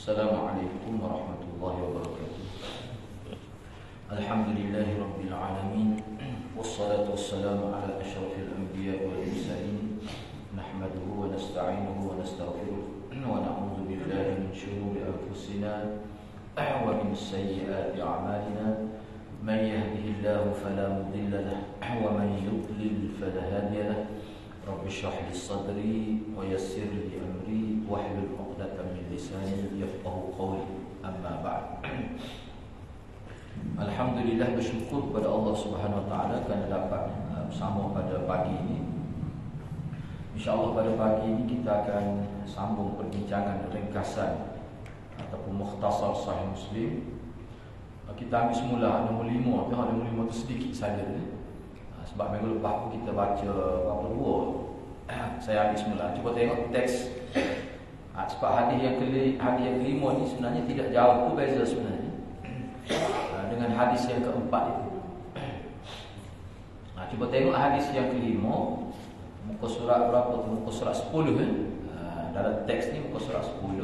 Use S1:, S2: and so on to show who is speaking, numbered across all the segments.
S1: Assalamualaikum warahmatullahi wabarakatuh. Alhamdulillahi rabbil alamin. Wassalatu wassalamu ala asyrafil anbiya wal mursalin. Nahmaduhu wa nasta'inuhu wa nastaghfiruh wa na'udzu billahi min shururi anfusina wa min sayyiati a'malina. Man yahdihillahu fala mudilla lahu wa man yudlil fala hadiya lahu. Rabbi shrah li sadri wa yassir li amri wahlul 'uqdatam min lisani yafqahu qawli. Amma ba'd. Alhamdulillah, bersyukur kepada Allah Subhanahu wa taala kerana dapat bersama pada pagi ini. Insya-Allah pada pagi ini kita akan sambung perbincangan ringkasan ataupun mukhtasar Sahih Muslim. Kita ambil semula nombor 5. Nombor 5 tu sedikit saja. Sebab minggu lepas pun kita baca berapa dua. Saya ambil semula. Cuba tengok teks. Sebab hadis yang kelima ni sebenarnya tidak jauh tu beza sebenarnya dengan hadis yang keempat itu. Cuba tengok hadis yang kelima, muka surat berapa tu? Muka surat 10 kan? Dalam teks ni muka surat 10.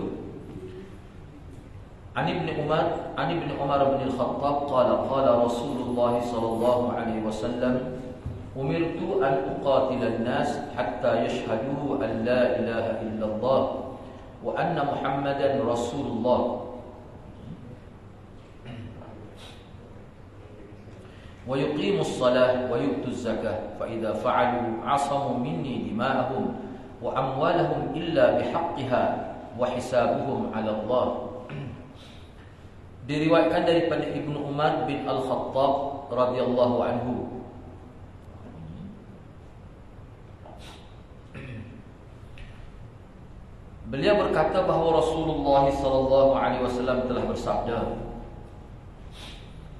S1: An Ibn Umar bin Al-Khattab qala Rasulullah sallallahu alaihi wasallam umirtu an uqatila an-nas hatta yashhadu an la ilaha illallah wa anna Muhammadan Rasulullah wa yuqimus salah wa yu'tuz zakah fa idza fa'alu 'asamu minni dima'ahum wa amwalahum illa bihaqqiha wa hisabuhum 'ala Allah. Diriwayatkan daripada Ibnu Umar bin Al-Khattab radhiyallahu anhu. Beliau berkata bahawa Rasulullah sallallahu alaihi wasallam telah bersabda,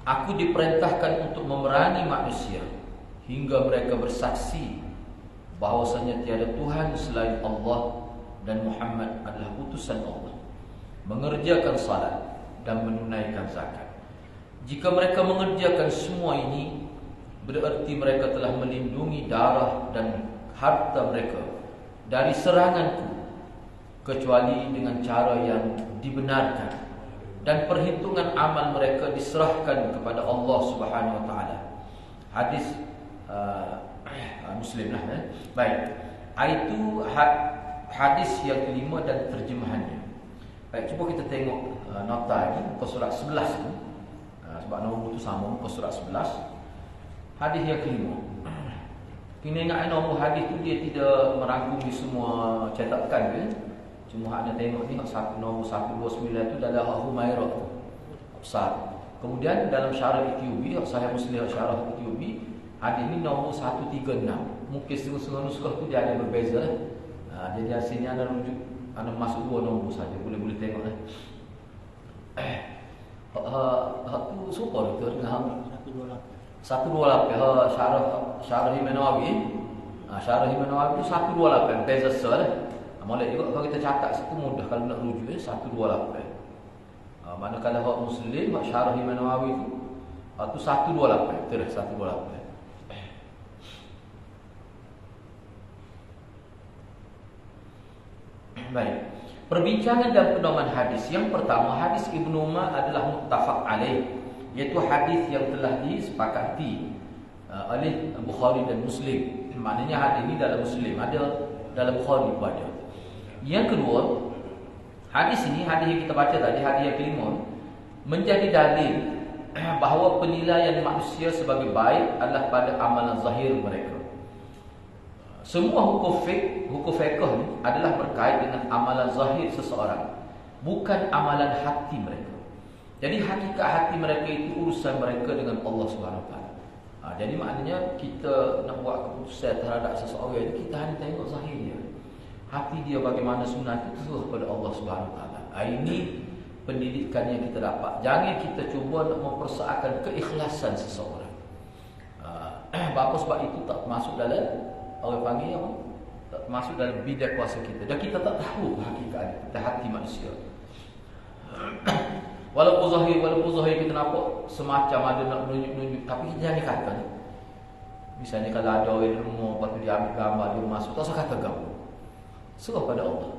S1: "Aku diperintahkan untuk memerangi manusia hingga mereka bersaksi bahawasanya tiada Tuhan selain Allah dan Muhammad adalah utusan Allah, mengerjakan salat dan menunaikan zakat. Jika mereka mengerjakan semua ini, bererti mereka telah melindungi darah dan harta mereka dari seranganku, kecuali dengan cara yang dibenarkan, dan perhitungan amal mereka diserahkan kepada Allah Subhanahu wa taala." Hadis Muslim lah. Baik. Itu hadis yang kelima dan terjemahannya. Baik, cuba kita tengok nota ini muka surat 11 tu. Sebab nombor tu sama, muka surat 11. Hadis yang kelima. Kena ingat nombor hadis tu dia tidak merangkumi semua cetakan kan. Cuma anda tengok ni nombor 129 tu dalam Humairah tu. Besar. Kemudian dalam syarah Ethiopi, Sahih Muslim syarah Ethiopi, hadis ni nombor 136. Mungkin setengah nuskah tu dia ada berbeza lah. Jadi sini anda rujuk, anda masuk dua nombor saja, boleh tengok lah. Tu super tu dengan 128. Syarah Imam Nawawi. Syarah Imam Nawawi tu 128, beza salah. Molek juga kalau kita catat situ mudah kalau nak rujuk 128. Manakala hak Muslim hak syarah Imam Nawawi tu 128, terus 128. Baik. Perbincangan dan pedoman hadis. Yang pertama, hadis Ibnu Umar adalah muttafaq alaih, iaitu hadis yang telah disepakati oleh Bukhari dan Muslim. Maknanya hadis ini dalam Muslim ada, dalam Bukhari pun ada. Yang kedua, hadis ini, hadis yang kita baca tadi, hadis yang kelima, menjadi dalil bahawa penilaian manusia sebagai baik adalah pada amalan zahir mereka. Semua hukum fiqh ni adalah berkait dengan amalan zahir seseorang, bukan amalan hati mereka. Jadi hakikat hati mereka itu urusan mereka dengan Allah Subhanahu wa taala. Jadi maknanya kita nak buat keputusan terhadap seseorang itu, kita hanya tengok zahir dia. Hati dia bagaimana sebenarnya itu terus kepada Allah Subhanahu wa taala. Ini pendidikan yang kita dapat. Jangan kita cuba nak mempersoalkan keikhlasan seseorang. Apa sebab itu tak masuk dalam orang panggil apa? Tak masuk dalam bidang kuasa kita. Dan kita tak tahu hakikat kita, hati manusia. Walaupun zahir kita nampak semacam ada nak menunjuk, tapi kita jangan kata ni. Misalnya kalau ada orang di rumah, lepas tu dia ambil gambar, dia masuk, tak usah kata gambar. Serah pada Allah.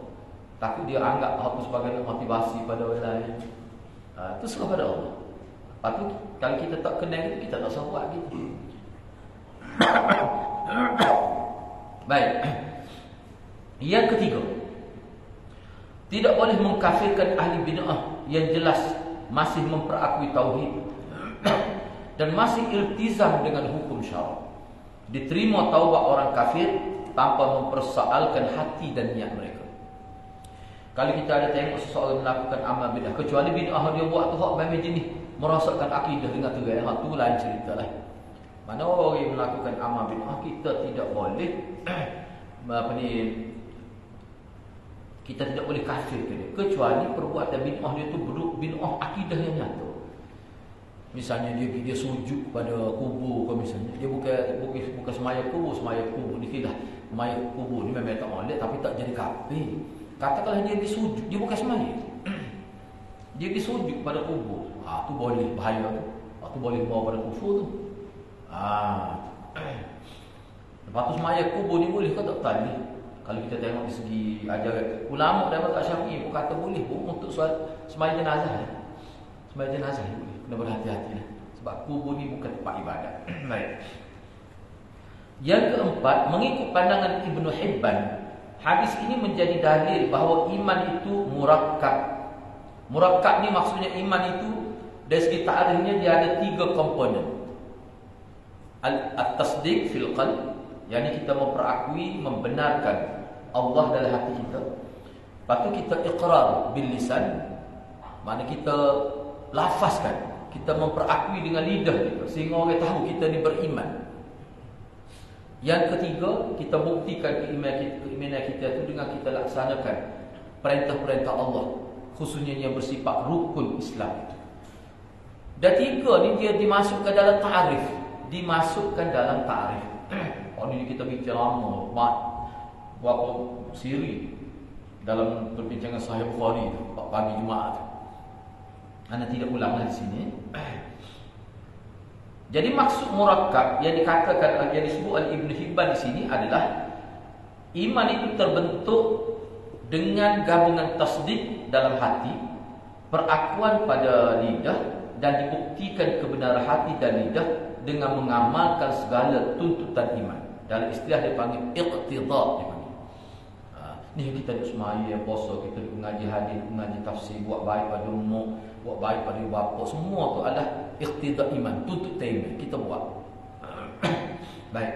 S1: Takut dia anggap hal itu sebagai motivasi pada orang lain. Itu serah pada Allah. Lepas tu kalau kita tak kenal itu, kita tak usah buat gitu. Baik. Yang ketiga, tidak boleh mengkafirkan ahli bid'ah yang jelas masih memperakui tauhid dan masih iltizam dengan hukum syarak. Diterima taubat orang kafir tanpa mempersoalkan hati dan niat mereka. Kalau kita ada tengok seseorang melakukan amal bid'ah, kecuali bid'ah dia buat tu hak memang jenis merosakkan akidah dengan tegai, hak tu lain ceritalah. Mana orang yang melakukan amal bid'ah, kita tidak boleh kita tidak boleh kafirkan dia, kecuali perbuatan bid'ah dia tu bid'ah akidah yang nyata. Misalnya dia sujud pada kubur ke, misalnya dia bukan semaya kubur ni kira semaya kubur ni memang tak molek tapi tak jadi kafir. Katakanlah dia disujud, dia bukan semaya. Dia disujud pada kubur. Tu boleh bahaya tu. Tu boleh bawa pada kufur tu. Lepas tu semaya kubur ni boleh ke tak tadi? Kalau kita tengok di segi ajaran ulama dan mazhab Syafi'i pun kata boleh pun untuk semaya jenazah. Semaya jenazah boleh. Kena berhati-hati lah. Sebab kubur ni bukan tempat ibadat. Baik. Yang keempat, mengikut pandangan Ibnu Hibban, hadis ini menjadi dalil bahawa iman itu murakkab. Murakkab ni maksudnya iman itu dari segi ta'rifnya dia ada 3 komponen. At-tasdiq fil qalb, yakni kita memperakui, membenarkan Allah dalam hati kita. Lepas tu kita iqrar bil lisan, makna kita lafazkan, kita memperakui dengan lidah kita sehingga orang tahu kita ni beriman. Yang ketiga, kita buktikan keimanan kita itu dengan kita laksanakan perintah-perintah Allah, khususnya yang bersifat rukun Islam itu. Dan 3 ni dia dimasukkan dalam ta'rif, dimasukkan dalam ta'rif. Ini kita bincang lama, berapa siri dalam perbincangan Sahih Bukhari tu, pagi Jumaat. Anda tidak ulanglah di sini. Jadi maksud murakkab yang dikatakan, yang disebut oleh Ibnu Hibban di sini adalah iman itu terbentuk dengan gabungan tasdik dalam hati, perakuan pada lidah, dan dibuktikan kebenaran hati dan lidah dengan mengamalkan segala tuntutan iman. Dalam istilah dia panggil iqtida, dia panggil. Ni kita duk semaya, puasa, kita duk mengaji hadis, mengaji tafsir, buat baik pada umur, buat baik pada bapa, semua tu adalah iqtida iman, tuntutan iman kita buat. Baik.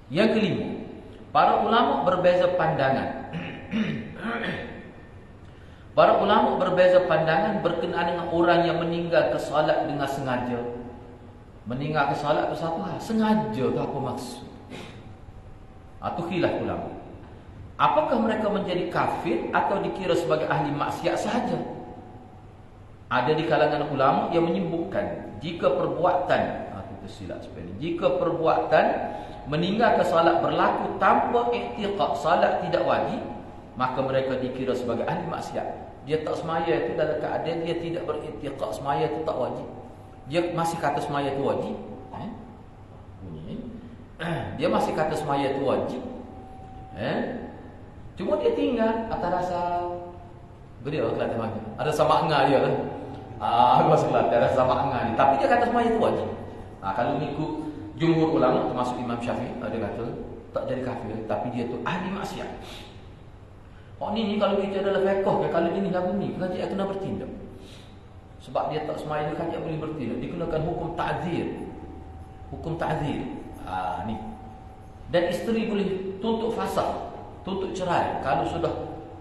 S1: Yang kelima, para ulama berbeza pandangan. Para ulama berbeza pandangan berkenaan dengan orang yang meninggal ke solat dengan sengaja. Meninggal ke solat itu satu hal, sengaja tu apa maksud? Itu khilaf ulama. Apakah mereka menjadi kafir atau dikira sebagai ahli maksiat sahaja? Ada di kalangan ulama yang menyebutkan jika perbuatan, itu silap spelling, jika perbuatan meninggal ke solat berlaku tanpa i'tiqad solat tidak wajib, maka mereka dikira sebagai ahli maksiat. Dia tak semaya itu dalam keadaan dia tidak beriktiqad semaya itu tak wajib. Dia masih kata semaya itu wajib. Dia masih kata semaya itu wajib. Cuma dia tinggal atas rasa beliau Kelantan mana? Ada sama enggak dia kan? Bahasa Kelantan ada sama enggak ni. Tapi dia kata semaya itu wajib. Kalau mengikut jumhur ulama termasuk Imam Syafi'i, dia kata tak jadi kafir, tapi dia tu ahli maksiat. Ni kalau kita adalah fiqh, kalau ini lagu ni, kaji kena bertindak. Sebab dia tak semaya dia kaji boleh bertindak, dikenakan hukum ta'zir. Hukum ta'zir. Ni. Dan isteri boleh tuntut fasakh, tuntut cerai kalau sudah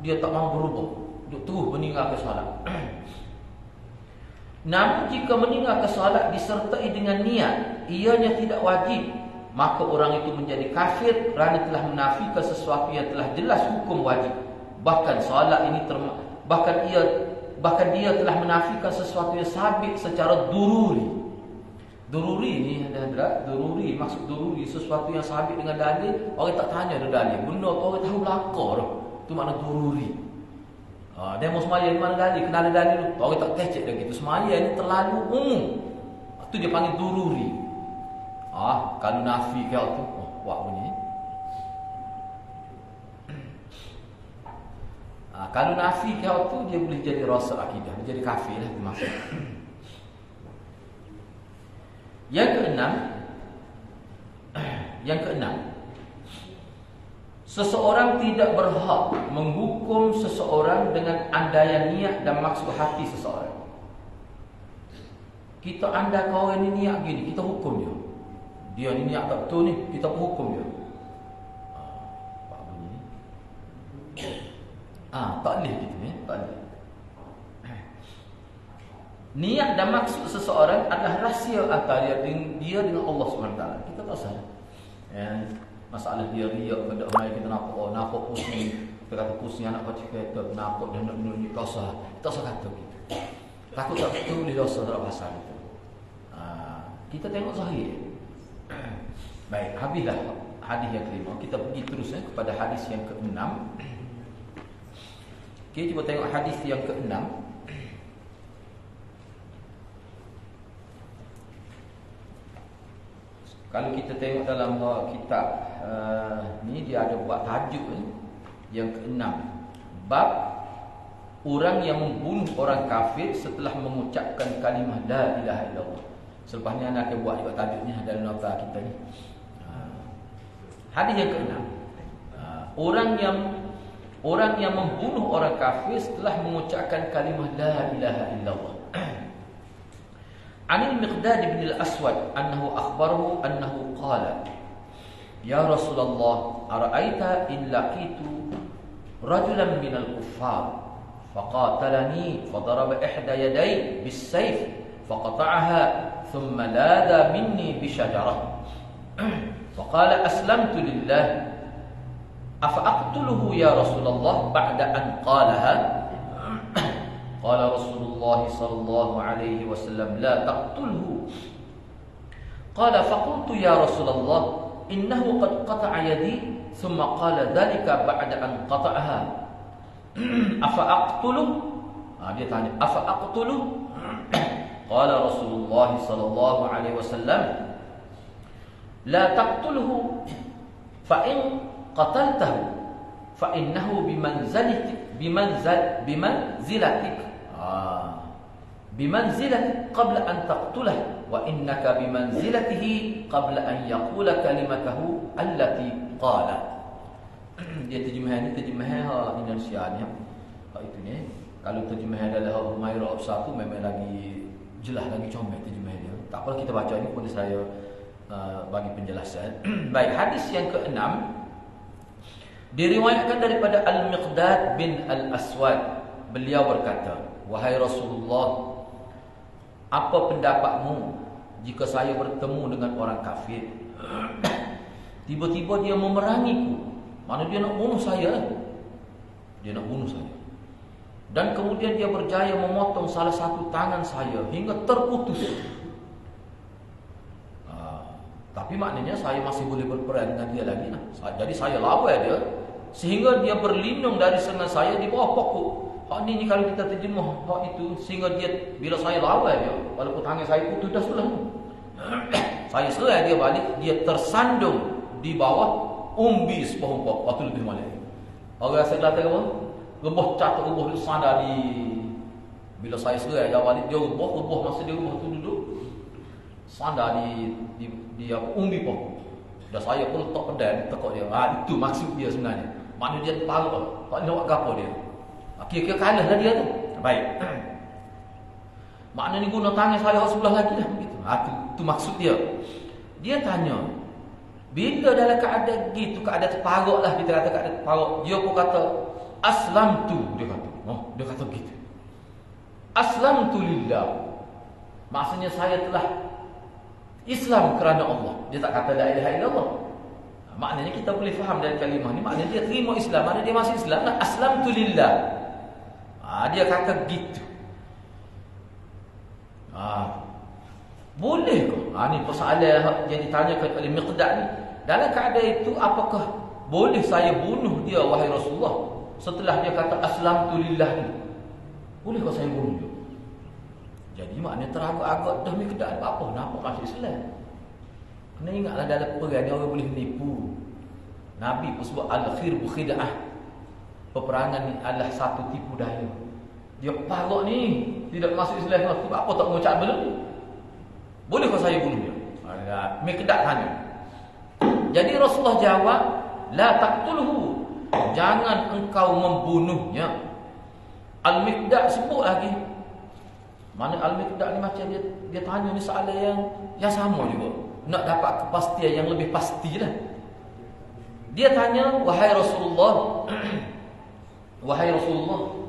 S1: dia tak mahu berubah, duk terus meninggal ke solat. Namun jika meninggal ke solat disertai dengan niat ianya tidak wajib, maka orang itu menjadi kafir kerana telah menafikan sesuatu yang telah jelas hukum wajib. Bahkan solat ini bahkan dia telah menafikan sesuatu yang sabit secara dururi. Dururi ni ada dururi, maksud dururi sesuatu yang sabit dengan dalil, orang tak tanya ada dalil. Benda tu orang tahu belaka dah. Tu makna dururi. Demo semaya di mana dalil, kena ada dalil tu. Orang tak kecek dah gitu. Semaya ni terlalu umum. Tu dia panggil dururi. Kalau nafi kau tu, buat bunyi. Kalau nafi kau tu dia boleh jadi rasa akidah, dia jadi kafir lah termasuk. Yang keenam, seseorang tidak berhak menghukum seseorang dengan andaian niat dan maksud hati seseorang. Kita andai kau orang ni niat gini, kita hukum dia. Dia ni niat tak betul ni, kita pun hukum dia. Apa bunyi ni? Tak boleh gitu ni, tak boleh. Niat dan maksud seseorang adalah rahsia antara dia dengan Allah SWT. Kita tak salah. Masalah dia riak pada orang kita nampak pusing. Kita kata pusing anak kau cerita nampak dia nak menunjuk dosa. Tak usah kata gitu. Takut tak betul boleh dosa dalam pasal itu. Kita tengok zahir. Baik, habislah hadis yang kelima. Kita pergi terus kepada hadis yang keenam. Okey, cuba tengok hadis yang keenam. Kalau kita tengok dalam kitab ni dia ada buat tajuk yang keenam. Bab orang yang membunuh orang kafir setelah mengucapkan kalimah la ilaha illallah. Selepas ni anak akan buat juga tajuknya dalam nota kita ni. Hadis yang keenam. Orang yang membunuh orang kafir setelah mengucapkan kalimah la ilaha illallah. An al-Miqdad bin al-Aswad annahu akhbarahu annahu qala ya Rasulullah ara'aita in laqitu rajulan min al-kuffar faqatalani fadaraba ihda yaday bis-sayf faqata'aha thumma lada minni bi shajarah faqala aslamtu lillah afa aqtuluhu ya Rasulullah ba'da an qalaha qala Rasulullah sallallahu alaihi wasallam la taqtulhu qala faqultu ya Rasulullah innahu qad qata'a yadi thumma qala dhalika ba'da an qata'aha afa aqtuluhu dia tanya afa aqtuluhu qala Rasulullah sallallahu alaihi wasallam la taqtulhu fa in qataltahu fa innahu bimanzilatik bimanzilatik qabla an taqtulah wa innaka bimanzilatihi qabla an yaqula kalimatahu allati qala. Dia terjemahan ni terjemahan Indonesia ni. Itu ni. Kalau terjemahan dalam Humairah Absar tu memang lagi jelas, lagi comel terjemahan dia. Tak apa kita baca ni pun saya bagi penjelasan. Baik, hadis yang keenam diriwayatkan daripada Al-Miqdad bin Al-Aswad. Beliau berkata, wahai Rasulullah, apa pendapatmu jika saya bertemu dengan orang kafir? Tiba-tiba dia memerangiku. Mana dia nak bunuh saya lah. Dia nak bunuh saya. Dan kemudian dia berjaya memotong salah satu tangan saya hingga terputus. Tapi maknanya saya masih boleh berperang dengan dia lagi lah. Jadi saya lawan dia sehingga dia berlindung dari serangan saya di bawah pokok. Hak ni kalau kita terjemah hak itu, sehingga dia bila saya lawan dia, walaupun tangan saya putus dah sudah. Saya serang dia balik, dia tersandung di bawah umbi sebuah pokok. Waktu lebih malam. Orang rasa kelihatan apa? Rebah catuk, rebah sandar di. Bila saya serang dia balik, dia rebah masa dia rebah tu duduk sandar di umbi pokok. Dan saya pun letak pedang tekuk dia. Itu maksud dia sebenarnya. Maknanya dia parah. Tak nak buat apa dia. Kira-kira kalah lah dia tu. Baik. Maknanya guna tangan saya sebelah lagi lah. Itu maksud dia. Dia tanya, bila dalam keadaan gitu, keadaan terparuk lah, kita kata keadaan terparuk, dia pun kata aslamtu, dia kata. Dia kata begitu. Aslamtu lillah. Maksudnya saya telah Islam kerana Allah. Dia tak kata la ilaha illallah. Maknanya kita boleh faham dari kalimah ni, maknanya dia terima Islam, maknanya dia masih Islam lah. Aslamtu lillah. Dia kata gitu. Boleh ke? Ni persoalan yang ditanyakan oleh Miqdad ni. Dalam keadaan itu, apakah boleh saya bunuh dia, wahai Rasulullah, setelah dia kata aslamtu lillah ni? Boleh ke saya bunuh dia? Jadi maknanya teragak-agak dah Miqdad apa nampak masuk Islam. Kena ingatlah dalam perang ni orang boleh menipu. Nabi pun sebut al-khirbu khid'ah. peperangan ni adalah satu tipu daya. Dia parok ni tidak masuk Islam, tu apa tak mengucap belum ni? Boleh kau saya bunuh dia? Mikdad tanya. Jadi Rasulullah jawab, la taqtulhu, jangan engkau membunuhnya. Al-Mikdad sebut lagi. Mana Al-Mikdad ni macam dia tanya ni soalan yang sama juga. Nak dapat kepastian yang lebih pastilah. Dia tanya, wahai Rasulullah, wahai Rasulullah,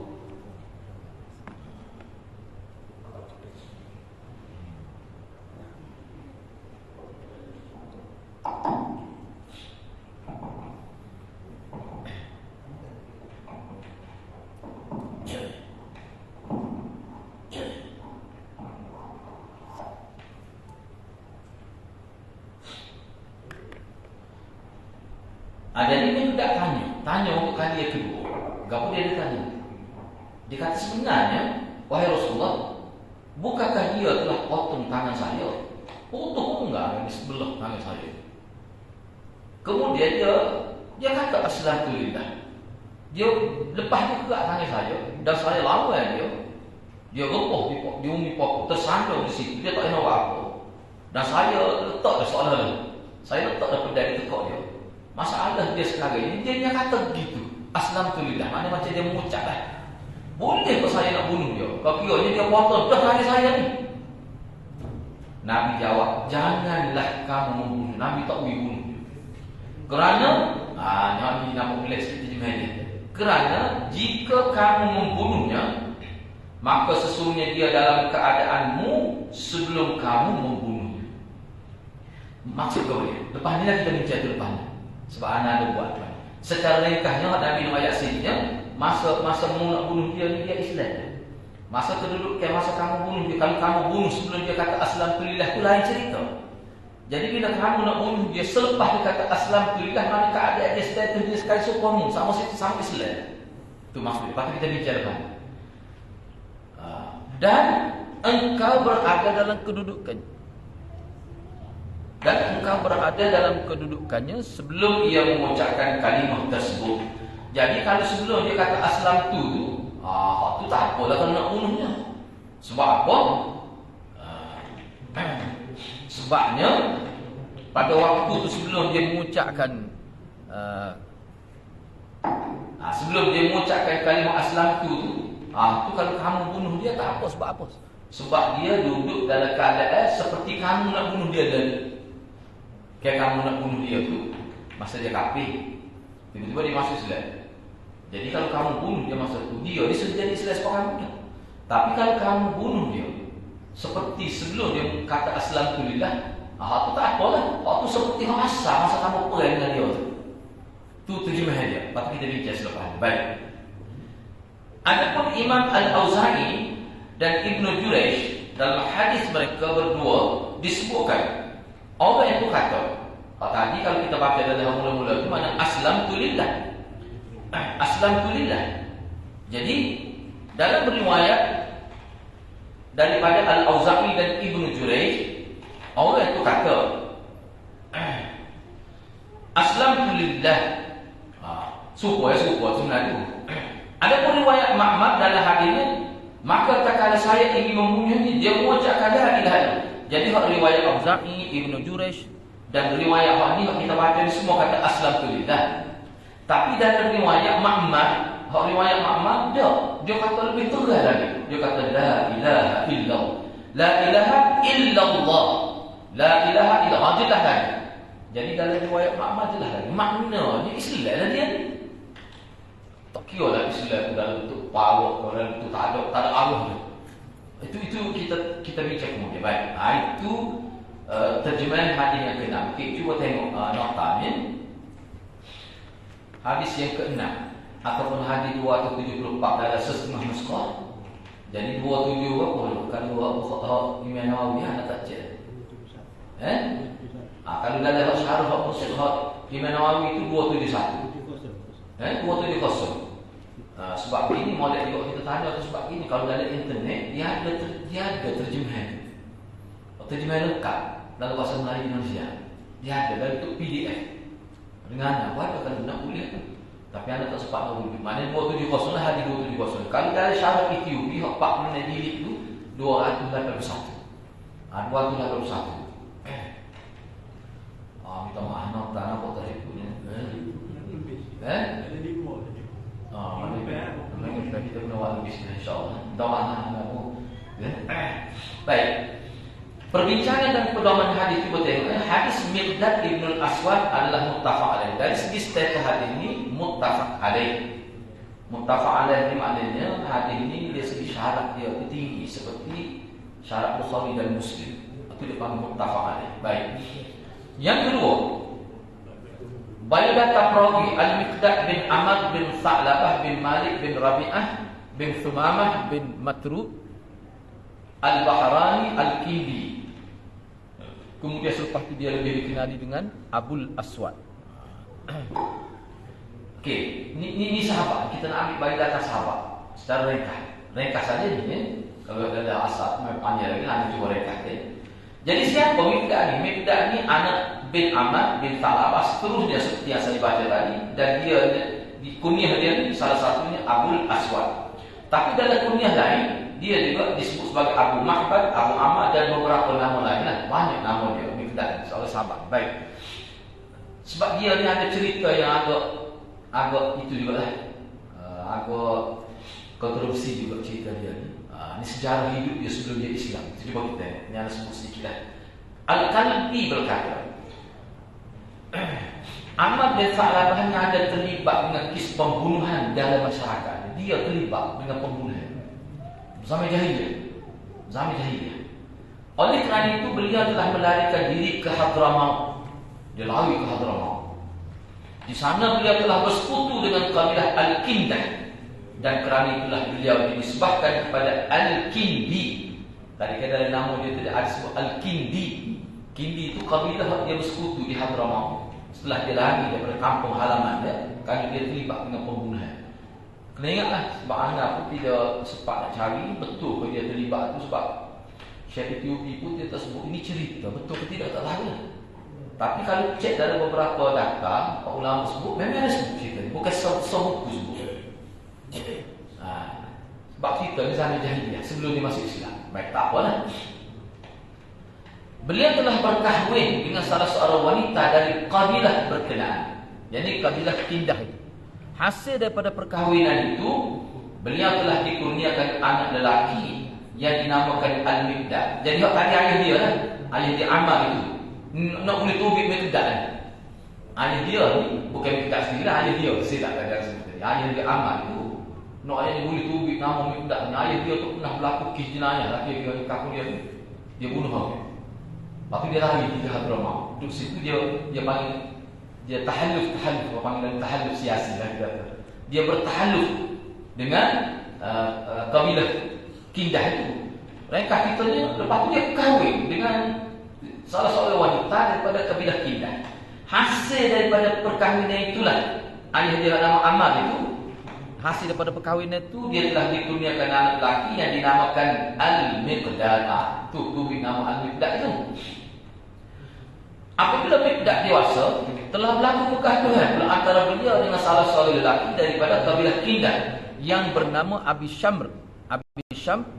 S1: jadi dia tidak tanya untuk kali yang kedua. Gapo dia tanya? Dia kata sebenarnya, wahai Rasulullah, bukankah dia telah potong tangan saya? Potong enggak di sebelah tangan saya. Kemudian dia kata alhamdulillah. Dia lepas juga tangan saya dan saya lawan dia. Dia roboh di umi pokok, tersandung di situ. Dia tak tahu apa. Dan saya letak dah soalan. Saya letak dah pedang tekuk dia. Masalah dia sekarang ini, dia kata begitu. Alhamdulillah, mana macam dia mengucap lah. Boleh kok saya nak bunuh dia? Kalau kiranya dia potong dah tangan saya ni. Nabi jawab, janganlah kamu membunuh. Nabi tak boleh bunuh. Kerana, Nabi nak boleh sikit terjemah dia. Kerana jika kamu membunuhnya, maka sesungguhnya dia dalam keadaanmu sebelum kamu membunuhnya. Maksud kau dia. Lepas ni lagi kita bincang tu lepas ni. Sebab anak ada buat. Secara ringkasnya Nabi nak ayat sini, masa mu nak bunuh dia ni dia Islam. Masa kedudukan masa kamu bunuh dia, kalau kamu bunuh sebelum dia kata alhamdulillah tu lain cerita. Jadi bila kamu nak bunuh dia selepas dia kata alhamdulillah, mana keadaan dia status dia sekali sukumu sama Islam. Tu maksudnya. Lepas tu kita bincang. Dan engkau berada dalam kedudukannya. Dan engkau berada dalam kedudukannya sebelum ia mengucapkan kalimah tersebut. Jadi kalau sebelum dia kata aslam tu tak apalah kalau nak bunuhnya. Sebab apa? Sebabnya pada waktu tu sebelum dia mengucapkan kalimah aslam tu kalau kamu bunuh dia tak apa. Sebab apa? Sebab dia duduk dalam keadaan seperti kamu nak bunuh dia tadi. Kayak kamu nak bunuh dia tu masa dia kafir, tiba-tiba dia masuk Islam. Jadi kalau kamu bunuh dia masa tu, dia sudah jadi Islam sebab kamu dah. Tapi kalau kamu bunuh dia seperti sebelum dia kata alhamdulillah, tu tak apalah. Waktu seperti masa kamu perang dengan dia tu terjemah dia. Lepas tu kita bincang selepas ni. Baik. Adapun Imam Al-Auza'i dan Ibnu Jurayj dalam hadis mereka berdua disebutkan orang itu kata, tadi kalau kita baca dalam mula-mula itu mana aslamtulillah. Aslamtulillah. Jadi dalam riwayat daripada Al-Auza'i dan Ibnu Jurayj, orang itu kata aslamtulillah. Suku sebenarnya. Adapun riwayat Ma'mar dalam hadisnya, maka tak kala saya ingin membunuhnya, dia mengucapkan la ilaha illallah. Jadi riwayat Auza'i, Ibnu Jurayj dan riwayat ini kita baca ni semua kata aslamtulillah. Tapi dalam riwayat Ma'mar, dia kata lebih tegas lagi. Dia kata la ilaha illallah. La ilaha illallah. La ilaha illallah. Jelas lagi. Jadi dalam riwayat Ma'mar jelas lagi. Maknanya Islam lah dia. Tak kira lah Islam dalam bentuk power, dalam bentuk tak ada Allah dia. Itu kita bincang kemudian. Baik. Itu terjemahan hadis yang ke-6. Okay, cuba tengok nota ni. Hadis yang ke-6 ataupun hadis 274 dalam setengah nuskah. Jadi 27 berapa? Kalau Imam Nawawi anda tak cek. Kalau dalam syarah Imam Nawawi itu 271. 270. Sebab ini model juga kita tanya tu sebab ini kalau dalam internet dia ada terjemahan. Terjemahan lengkap dalam bahasa Melayu Indonesia. Dia ada dalam bentuk PDF. Dengan apa kalau nak boleh Tapi anda tak sempat nak rujuk. Maknanya 270 lah, hadis 270. Kalau dari syarat Ethiopia, hak 40 jilid tu 281. 281. Minta maaf nak tak nampak tak ikutnya. Mana kita kena buat lebih insya-Allah. Minta maaf nak. Baik. Perbincangan dan pedoman hadis itu betul. Hadis Miqdad Ibn Al-Aswad adalah muttafaq alaih. Dari segi status hadis ini muttafaq alaih. Muttafaq alaih ini maknanya hadis ini dari segi syarat dia tinggi seperti syarat Bukhari dan Muslim. Itu dipanggil muttafaq alaih. Baik. Yang kedua, Baidat Perawi Al-Miqdad bin Amr bin Sa'labah bin Malik bin Rabi'ah bin Thumamah bin Matru Al-Bahrani Al-Kindi. Kemudian selepas itu dia lebih dikenali dengan Abul Aswad. Okey, ini sahabat. Kita nak ambil bagi data sahabat secara ringkas. Ringkas saja ni ya. Kalau ada asal panjang lagi nak cuba ringkas ya. Jadi siapa Miqdad ni? Miqdad ni anak bin Amr bin Sa'labah, seterusnya seperti yang saya baca tadi, dan dia di kunyah dia ni salah satunya Abul Aswad. Tapi dalam kunyah lain dia juga disebut sebagai Abu Mahbad, Abu Amr dan beberapa nama lain lah. Banyak nama dia Miqdad, seorang sahabat. Baik. Sebab dia ni ada cerita yang agak itu juga lah. Agak kontroversi juga cerita dia ni. Ini sejarah hidup dia sebelum dia Islam. Cuba kita ni ada sebut sedikit lah. Al-Kalbi berkata, Ahmad bin Sa'labah hanya ada terlibat dengan kes pembunuhan dalam masyarakat. Dia terlibat dengan pembunuhan zaman jahiliyah. Oleh kerana itu beliau telah melarikan diri ke Hadramaut. Dia lari ke Hadramaut. Di sana beliau telah bersekutu dengan kabilah Al-Kindah, dan kerana itulah beliau dinisbahkan kepada Al-Kindi. Tadi dalam nama dia tidak ada sebut Al-Kindi. Kindi itu kabilah dia bersekutu di Hadramaut. Setelah dia lari daripada kampung halaman dia, kerana dia terlibat dengan pembunuhan. Kena ingatlah, sebab anda pun tidak sempat nak cari betul ke dia terlibat tu, sebab Syekh Ethiopia pun dia tak sebut ini cerita, betul ke tidak tak tahu lah. Tapi kalau cek dari beberapa data, Pak ulama sebut memang ada sebut cerita ni, bukan sebuku sebut. Sebab cerita ni zaman jahiliyah sebelum dia masuk Islam. Baik, tak apalah. Beliau telah berkahwin dengan salah seorang wanita dari kabilah berkenaan, yakni kabilah Kindah itu. Hasil daripada perkahwinan itu, beliau telah dikurniakan anak lelaki yang dinamakan Al-Miqdad. Jadi tadi ayah dia lah, ayah dia Ammar itu. Nak boleh tubik Miqdad kan? Ayah dia ni bukan Miqdad sendiri lah, ayah dia. Saya tak kata sebenarnya. Ayah dia Ammar itu. Nak ayah dia boleh tubik nama Miqdad ni. Ayah dia tu pernah berlaku kes jenayah. Laki dia kampung dia bunuh orang. Lepas tu dia lari ke Hadramaut. Duduk situ dia panggil, dia tahalluf, apa panggilan tahalluf siasi lah dia. Dia bertahalluf dengan kabilah Kindah itu. Ringkas ceritanya, lepas tu dia kahwin dengan salah seorang wanita daripada kabilah Kindah. Hasil daripada perkahwinan itulah, ayah dia nama Ammar itu, hasil daripada perkahwinan itu dia telah dikurniakan anak lelaki yang dinamakan Al-Miqdad. Tu nama Al-Miqdad itu. Apabila Miqdad dewasa, telah berlaku perkahwinan antara beliau dengan salah seorang lelaki daripada kabilah Kindah yang bernama Abi Syamr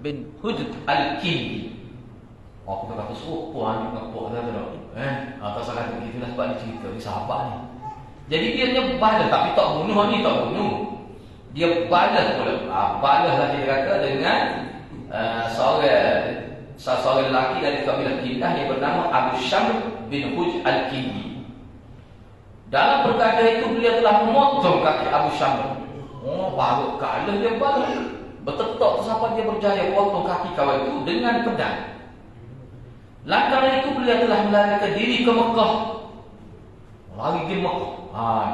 S1: bin Hujr Al-Kindi. Kita kata sopan ngepok dah tu. Tak salah kata begitulah sebab dia cerita ni sahabat ni. Jadi dia balas, tapi tak bunuh ni, tak bunuh. Dia balas pula. Balas lah dia kata dengan seorang lelaki dari kabilah Kindah yang bernama Abu Syamr bin Hujr Al-Kindi. Dalam perkara itu beliau telah memotong kaki Abu Syamr. Baru kalah dia balas. Bertekuk sampai dia berjaya potong kaki kawan itu dengan pedang. Lantaran itu beliau telah melarikan diri ke Mekah. Lari ke Mekah.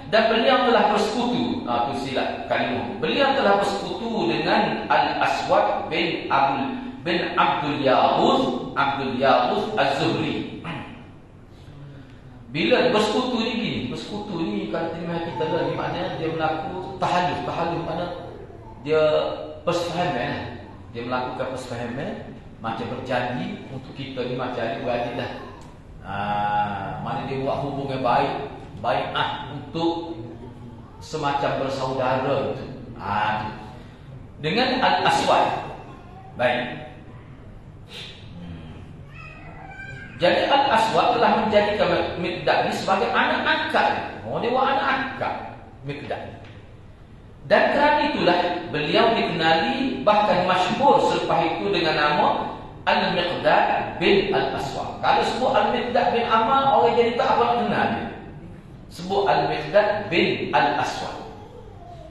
S1: Dan beliau telah bersekutu. Itu silap kalimah. Beliau telah bersekutu dengan Al-Aswad bin Abdul Ya'uz Az-Zuhri. Bila bersekutu ni gini, bersekutu ni kalau terima kita lagi maknanya dia melakukan tahalluf maknanya dia persefahaman. Dia melakukan persefahaman, macam berjanji untuk kita ni macam ni berjanji dah. Mana dia buat hubungan baik bai'ah untuk semacam bersaudara itu. Dengan Al-Aswad. Baik. Jadi Al-Aswad telah menjadikan Miqdad ini sebagai anak angkat. Dia buat anak angkat Miqdad. Dan kerana itulah beliau dikenali bahkan masyhur selepas itu dengan nama Al-Miqdad bin Al-Aswad. Kalau sebut Al-Miqdad bin Amr, orang jadi tak apa nak kenal dia. Sebut Al-Miqdad bin Al-Aswad.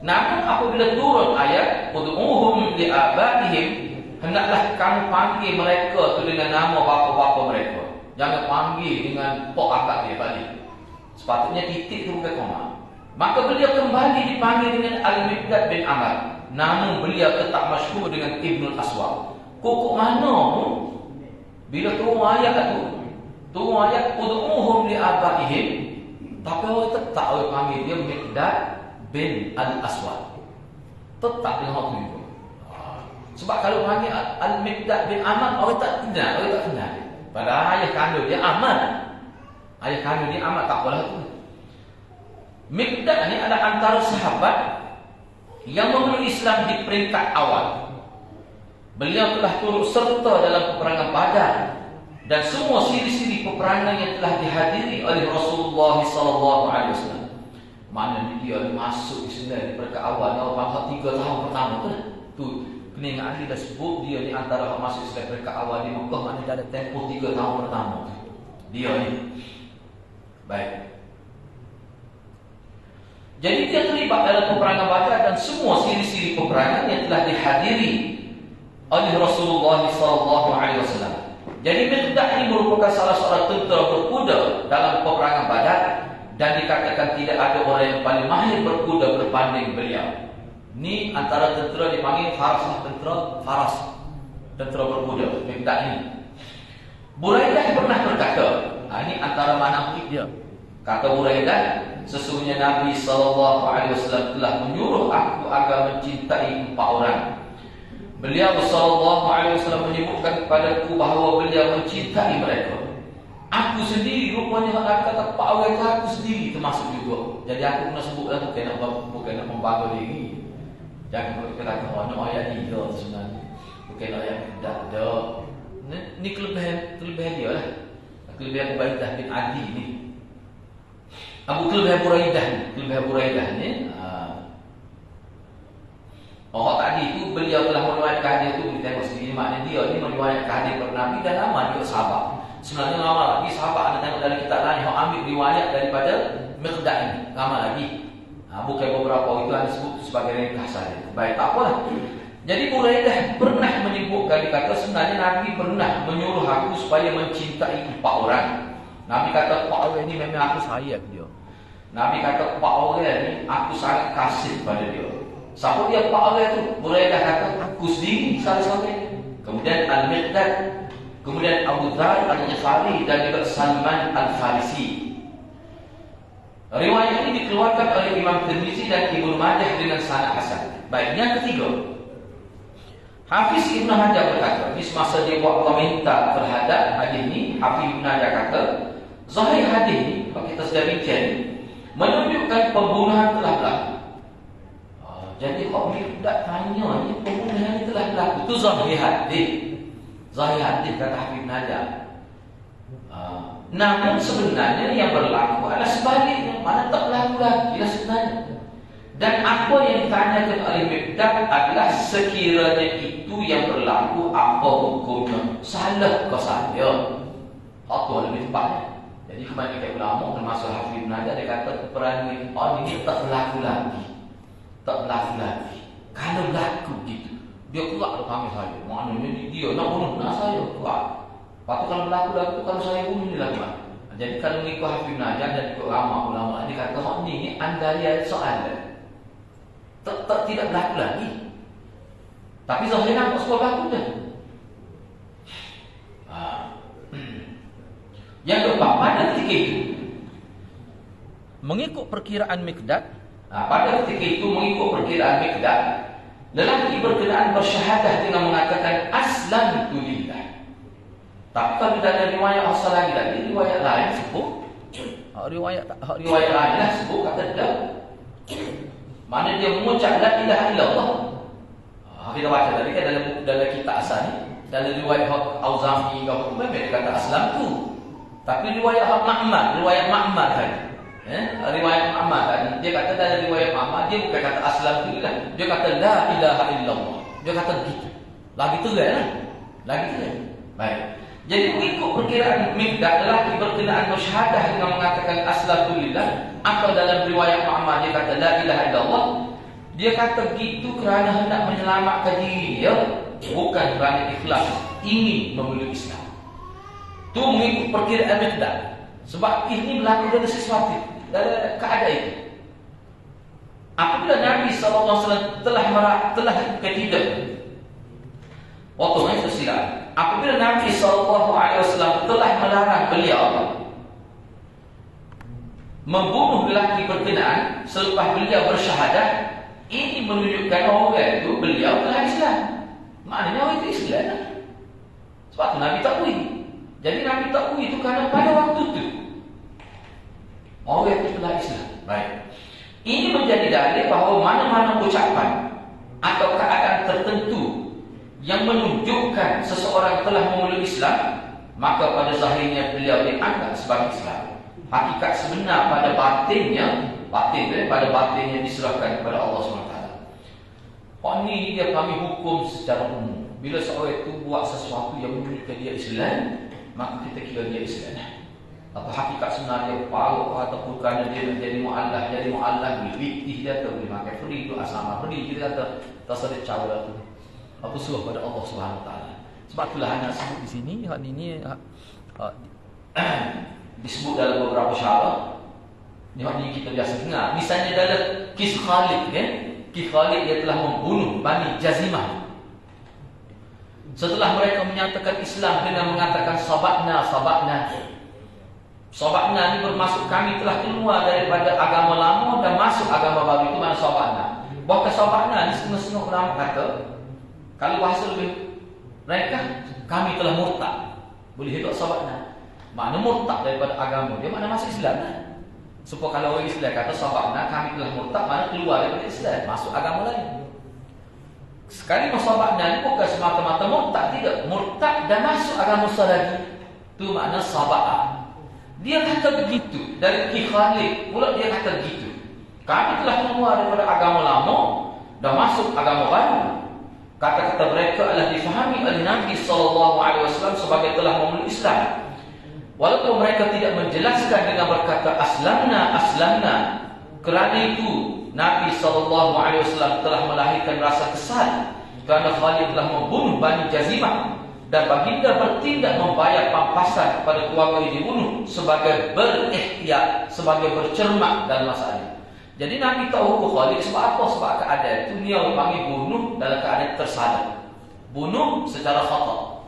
S1: Namun apabila turun ayat ud'uhum li'abaihim, hendaklah kamu panggil mereka tu dengan nama bapa-bapa mereka. Jangan panggil dengan pok akak dia balik. Sepatutnya titik tu bukan koma. Maka beliau kembali dipanggil dengan Al-Miqdad bin Amr. Namun beliau tetap masyhur dengan Ibnul Aswad. Kok mana pun bila turun ayat tu, turun ayat ud'uhum li'abaihim, tapi orang tetap orang panggil dia Miqdad bin Al-Aswad. Tetap dengan waktu itu. Sebab kalau panggil Al-Miqdad bin Amr, orang tak kenal, orang tak kenal. Padahal ayah kandung dia Amr. Ayah kandung dia Amr, tak apalah tu. Miqdad ni adalah antara sahabat yang memeluk Islam di peringkat awal. Beliau telah turut serta dalam peperangan Badar dan semua siri-siri peperangan yang telah dihadiri oleh Rasulullah SAW. Mana dia masuk Islam di peringkat awal, dalam 3 tahun pertama tu. Tu peningat Ali dah sebut dia ni antara orang masuk Islam peringkat awal di Mekah, mana dia ada tempoh 3 tahun pertama. Dia ni. Baik. Jadi dia terlibat dalam peperangan Badar dan semua siri-siri peperangan yang telah dihadiri oleh Rasulullah SAW. Jadi Miqdad ini merupakan salah seorang tentera berkuda dalam peperangan Badar dan dikatakan tidak ada orang yang paling mahir berkuda berbanding beliau. Ini antara tentera dipanggil Faras, tentera Faras, tentera berkuda Miqdad ini. Buraidah pernah berkata, ini antara manaqib dia. Kata Buraidah, sesungguhnya Nabi SAW telah menyuruh aku agar mencintai 4 orang. Beliau SAW menyebutkan kepadaku bahawa beliau mencintai mereka. Aku sendiri rupanya nak kata 4 orang itu aku sendiri termasuk juga. Jadi aku kena sebut lah, bukan nak membangga diri. Jangan kata orang ayat ni dia sebenarnya. Bukan ayat tidak ada. Ni kelebihan dia lah. Kelebihan Ubaidah bin Adi ni. Kelebihan Buraidah ni. Orang tadi tu beliau telah meriwayatkan hadis tu, kita tengok sendiri maknanya dia ni meriwayatkan hadis kepada Nabi dan nama dia sahabat. Sebenarnya lama lagi sahabat anda tengok dalam kitab lain yang ambil riwayat daripada Miqdad ini. Lama lagi. Bukan beberapa itu anda sebut sebagai ringkas saja. Baik, tak apalah. Jadi Buraidah pernah menyebutkan, dikata sebenarnya Nabi pernah menyuruh aku supaya mencintai 4 orang. Nabi kata 4 orang ni memang aku sayang dia. Nabi kata 4 orang ni aku sangat kasih pada dia. Siapa dia 4 orang tu? Buraidah kata aku sendiri salah seorang. Kemudian Al-Miqdad, kemudian Abu Dzar Al-Ghifari dan juga Salman Al-Farisi. Riwayat ini dikeluarkan oleh Imam Tirmizi dan Ibnu Majah dengan sanad hasan. Baik, yang ketiga, Hafiz Ibnu Hajar berkata, di semasa dia buat komentar terhadap hadis ini, Hafiz Ibnu Hajar kata, zahir hadis ini, kalau kita sudah bincang, menunjukkan pembunuhan telah berlaku. Jadi kalau Miqdad tanya ni pembunuhan ni telah berlaku, itu zahir hadis. Zahir hadis kata Hafiz Ibnu Hajar. Namun sebenarnya yang berlaku adalah sebaliknya, mana tak berlaku lagi lah sebenarnya. Dan apa yang ditanyakan oleh Miqdad adalah sekiranya itu yang berlaku, apa hukumnya? Salah ke saya? Itu lebih tepatnya. Jadi kebanyakan ulama termasuk Hafiz Ibnu Hajar, dia kata peperangan ini tak berlaku lagi. Tak berlaku lagi. Kalau berlaku gitu, dia keluar dia panggil saya. Maknanya dia nak bunuh saya keluar. Lepas tu kalau berlaku kalau saya bunuh ni lah. Jadi kalau mengikut Hafiz Ibnu Hajar dan ikut ulama dia kata ni andaian soalan. Tidak berlaku lagi. Tapi zahir nampak sekolah berlaku dah. Yang keempat, pada ketika itu mengikut perkiraan Miqdad, pada ketika itu mengikut perkiraan Miqdad, lelaki berkenaan bersyahadah dengan mengatakan aslamtu lillah. Tapi kalau tidak ada riwayat asal lagi, riwayat lain sebut riwayat lain lah sebut kata dah. Mana dia mengucap la ilaha illallah. Kita baca tadi kan dalam kitab asal ni, dalam riwayat Auza'i kau memang dia kata aslam tu. Tapi riwayat Ma'mar tadi. Riwayat Ma'mar tadi dia kata dalam riwayat Ma'mar dia bukan kata aslam tu lah. Dia kata la ilaha illallah. Dia kata begitu. Lagi tu kan? Lagi tu kan? Baik. Jadi mengikut perkiraan Miqdad lelaki berkenaan bersyahadah dengan mengatakan aslamtu lillah, atau dalam riwayat Ma'mar dia kata la ilaha illallah. Dia kata begitu kerana hendak menyelamatkan diri dia, bukan kerana ikhlas ingin memeluk Islam. Tu mengikut perkiraan Miqdad. Sebab ini berlaku dalam sesuatu, dalam keadaan itu. Apabila Nabi SAW telah ketidak, waktu ini tersilap. Apabila Nabi SAW telah melarang beliau membunuh lelaki berkenaan selepas beliau bersyahadah, ini menunjukkan orang itu beliau telah Islam. Maknanya orang itu Islam. Sebab itu Nabi takwil. Jadi Nabi takwil itu kerana pada waktu itu orang itu telah Islam. Baik. Ini menjadi dalil bahawa mana-mana ucapan atau keadaan tertentu yang menunjukkan seseorang telah memeluk Islam, maka pada zahirnya beliau dianggap sebagai Islam. Hakikat sebenar pada batinnya diserahkan kepada Allah SWT. Ini dia kami hukum secara umum. Bila seorang itu buat sesuatu yang menunjukkan dia Islam, maka kita kira dia Islam. Apa hakikat sebenarnya paruk ataupun kerana dia menjadi mu'allah boleh fikih dia atau boleh makan free tu asal free kita kata terserah cara tu. Apa suruh pada Allah SWT. Sebab itulah anak sebut di sini hak ini disebut dalam beberapa syarat. Ini kita biasa dengar. Misalnya dalam kisah Khalid kan? Kisah Khalid dia telah membunuh Bani Jazimah. Setelah mereka menyatakan Islam dengan mengatakan sabakna. Sabakna ini bermaksud kami telah keluar daripada agama lama dan masuk agama baru. Itu mana sabakna. Bahkan sabakna ni setengah-setengah ulama kata, kalau bahasa lebih mereka, kami telah murtad. Boleh hidup sabakna. Makna murtad daripada agama dia, makna masuk Islam lah. Supaya kalau orang Islam kata sabakna, kami telah murtad, makna keluar daripada Islam, masuk agama lain. Sekali sabakna ni bukan semata-mata murtad, tidak. Murtad dan masuk agama lagi. Itu makna sabakna. Dia kata begitu. Dari Ki Khalid pula dia kata begitu. Kami telah keluar daripada agama lama dan masuk agama baru. Kata-kata mereka adalah difahami oleh Nabi SAW sebagai telah memeluk Islam. Walaupun mereka tidak menjelaskan dengan berkata aslamna. Kerana itu Nabi SAW telah melahirkan rasa kesal kerana Khalid telah membunuh Bani Jazimah, dan baginda bertindak membayar pampasan kepada keluarga yang dibunuh sebagai berikhtiar, sebagai bercermat dalam masalah ini. Jadi Nabi tahu Khalid sebab apa? Sebab keadaan itu dia panggil bunuh dalam keadaan tersalah, bunuh secara khata.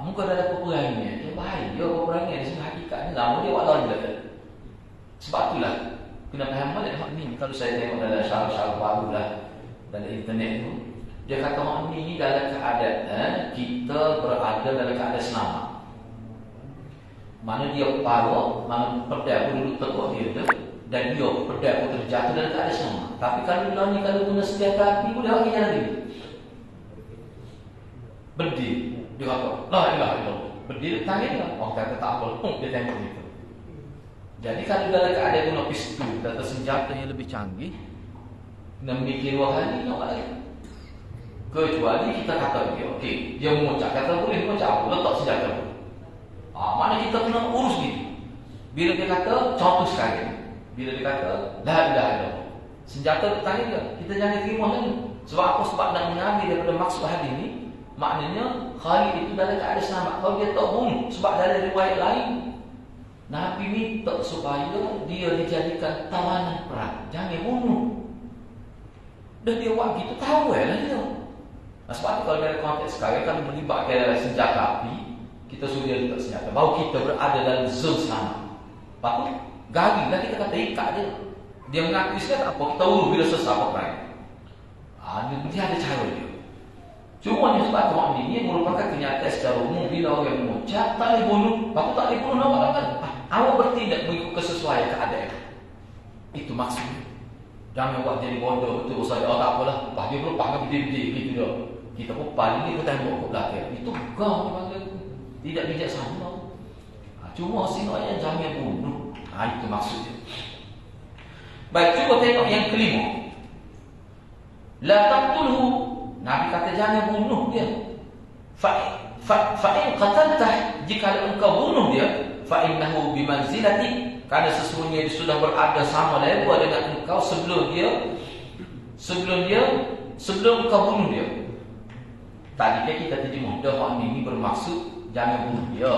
S1: Muka dalam peperangan dia bahaya. Peperangan di sini hakikatnya lama dia buat lawan dia. Sebab itulah kena faham balik hak ni. Kalau saya tengok dalam syarah-syarah baru lah dalam internet tu, dia kata hak ni dalam keadaan kita berada dalam keadaan selamat. Mana dia parok, mana pedai pun duduk tekuk dia tu, dan dia pedai pun terjatuh dalam keadaan selamat. Tapi kalau ni kalau guna senjata api boleh hak ni lagi. Berdiri. Dia kata, la ilaha illallah. Berdiri tangan dia. Orang kata tak apa. Dia tengok gitu. Jadi kalau dalam keadaan guna pistol atau senjata yang lebih canggih, kena mikir wahai ni nak lagi. Kecuali kita kata dia, okey, dia mengucap kata boleh mengucap, letak senjata. Mana kita kena urus gitu. Bila dia kata contoh sekali, bila dia kata la ilaha illallah, senjata di tangan dia, kita jangan terima lagi. Sebab apa? Sebab nak mengambil daripada maksud hadis ni, maknanya Khalid itu dalam keadaan selamat. Kalau dia tak bunuh, sebab dalam riwayat lain Nabi minta supaya dia dijadikan tawanan perang, jangan bunuh. Dan dia buat gitu, tahu lah dia. Sebab itu kalau dalam konteks sekarang, kalau melibatkan senjata api, kita suruh dia letak senjata, baru kita berada dalam zon selamat. Lepas tu garing lah kita kata ikat dia. Dia mengaku Islam tak apa, kita urus bila selesai perang. Dia ada cara dia. Cuma ni sebab ini merupakan kenyataan secara umum. Bila orang mengucap tak boleh bunuh, lepas tu tak boleh bunuh, nampak kan? awak bertindak mengikut kesesuaian keadaan. Itu maksudnya. Jangan buat jadi bodoh betul saja. Oh tak apalah, lepas dia berlepas kan berdiri gitu dah. Kita pun paling ni kita tembok ke belakang. Itu kau dipanggil tidak bijaksana. Cuma sinanya jangan bunuh. Itu maksudnya. Baik, cuba tengok yang kelima. La taqtulhu. Nabi kata jangan bunuh dia. Fa'in qataltah, jika engkau bunuh dia, fa'innahu bimanzilati, karena sesungguhnya dia sudah berada sama level dengan engkau sebelum engkau bunuh dia. Tadi kita terjemah dah ini bermaksud jangan bunuh dia.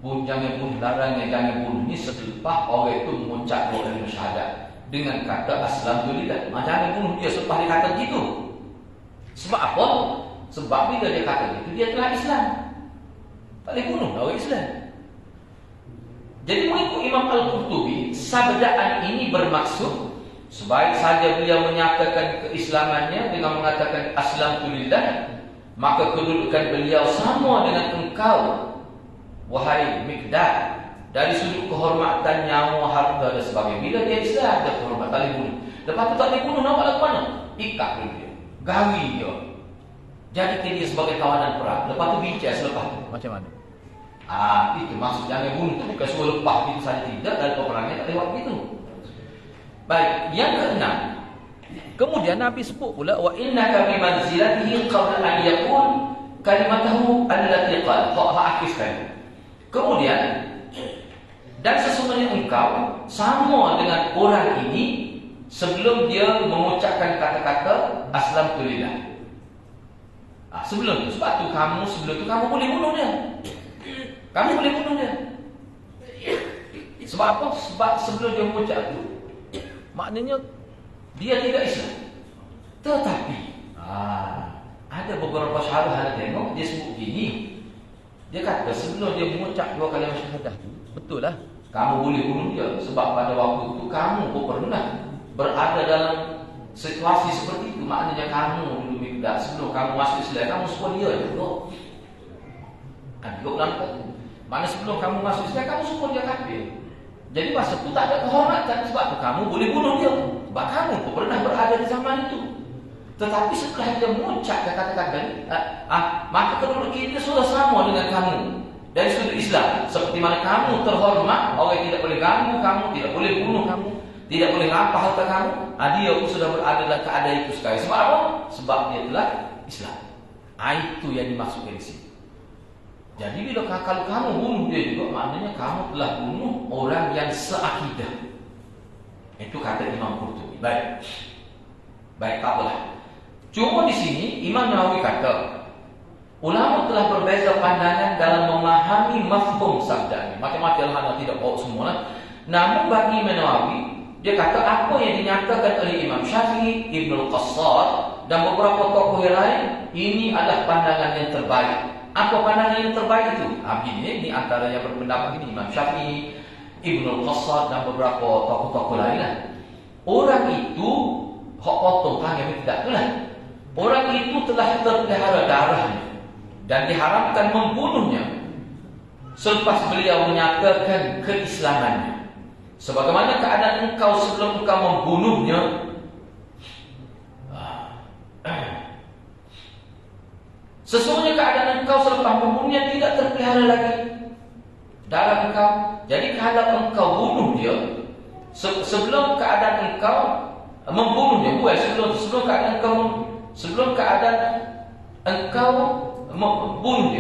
S1: Jangan bunuh, larangnya jangan bunuh ni selepas orang itu mengucap dua kalimat syahadat dengan kata aslamulillah. Jangan bunuh dia selepas dia kata gitu. Sebab apa? Sebab bila dia kata gitu, dia telah Islam. Tak boleh bunuh orang Islam. Jadi mengikut Imam Al-Qurtubi, sabdaan ini bermaksud sebaik saja beliau menyatakan keislamannya dengan mengatakan aslamulillah, maka kedudukan beliau sama dengan engkau, wahai Miqdad, dari sudut kehormatan, nyawa, harta dan sebagainya. Bila dia Islam, dia kehormat, tak boleh bunuh. Lepas tu tak boleh bunuh, nampak lagu mana? Ikat dulu dia, gawi dia, jadikan dia sebagai tawanan perang. Lepas tu bincang selepas tu.
S2: Macam mana?
S1: Itu maksud jangan bunuh tu bukan suruh lepas itu saja, tidak. Dan peperangan tak lewat begitu. Baik, yang keenam.
S2: Kemudian Nabi sebut pula
S1: wa innaka bi manzilatihi qabla an yaqul kalimatahu allati qala. Akhirkan. Kemudian, dan sesungguhnya engkau sama dengan orang ini sebelum dia mengucapkan kata-kata aslamtulillah. Sebelum tu, sebab tu kamu boleh bunuh dia. Kamu boleh bunuh dia. Sebab apa? Sebab sebelum dia mengucap tu,
S2: maknanya
S1: dia tidak Islam. Tetapi ada beberapa syarah tengok dia sebut gini. Dia kata sebelum dia mengucap dua kalimat syahadah tu,
S2: betul lah,
S1: kamu boleh bunuh dia. Sebab pada waktu itu kamu pun pernah berada dalam situasi seperti itu. Maknanya kamu dulu Miqdad, sebelum kamu masuk Islam, kamu suka dia juga. Juga belakang. Mana sebelum kamu masuk Islam, kamu suka dia kafir. Jadi masa itu tak ada kehormatan. Sebab itu kamu boleh bunuh dia. Sebab kamu pun pernah berada di zaman itu. Tetapi setelah dia mengucap kata-kata ni, maka kedudukan dia sudah sama dengan kamu dari sudut Islam. Seperti mana kamu terhormat, orang tidak boleh ganggu kamu, tidak boleh bunuh kamu, tidak boleh rampas harta kamu. Dia pun sudah berada dalam keadaan itu sekarang. Sebab apa? Sebab dia telah Islam. Itu yang dimaksudkan di sini. Jadi bila kalau kamu bunuh dia juga, maknanya kamu telah bunuh orang yang seakidah. Itu kata Imam Qurtubi. Baik, tak apalah. Cuma di sini Imam Nawawi kata, ulama telah berbeza pandangan dalam memahami mafhum sabda ini. Macam-macam lah, tidak bawa semua lah. Namun bagi Imam Nawawi, dia kata apa yang dinyatakan oleh Imam Syafi'i, Ibnul Qassar dan beberapa tokoh yang lain, ini adalah pandangan yang terbaik. Apa pandangan yang terbaik itu? Ini antara yang berpendapat ini Imam Syafi'i, Ibnul Qassar dan beberapa tokoh-tokoh lain lah. Orang itu hak potong tangan tidak itulah. Orang itu telah terpelihara darahnya dan diharamkan membunuhnya selepas beliau menyatakan keislamannya. Sebagaimana keadaan engkau sebelum engkau membunuhnya, sesungguhnya keadaan engkau selepas membunuhnya tidak terpelihara lagi darah engkau. Jadi kalau engkau bunuh dia sebelum keadaan engkau membunuhnya, sebelum keadaan engkau membunuh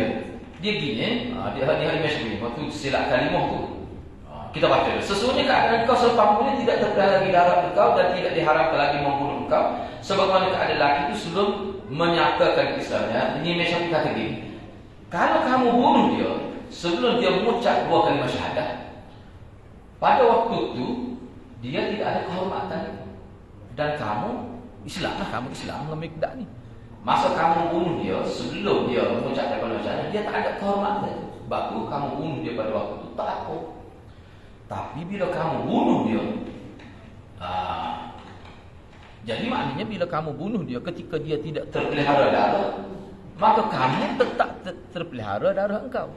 S1: dia gini, dia Imam waktu silap kalimah tu kita baca. Sesungguhnya keadaan engkau selepas membunuhnya tidak terpelihara lagi darah engkau dan tidak diharamkan lagi membunuh engkau sebagaimana keadaan lelaki itu sebelum menyatakan Islamnya. Ini Imam Syafi'i kata gini, kalau kamu bunuh dia sebelum dia mengucap dua kalimat syahadah, pada waktu itu dia tidak ada kehormatan dan kamu Islam lah, kamu Islam dengan Miqdad ni. Masa kamu bunuh dia sebelum dia mengucapkan kalimat syahadah, dia tak ada kehormatan. Sebab tu kamu bunuh dia pada waktu itu tak apa. Tapi bila kamu bunuh dia,
S2: jadi maknanya bila kamu bunuh dia ketika dia tidak
S1: terpelihara darah,
S2: maka kamu tetap terpelihara darah engkau.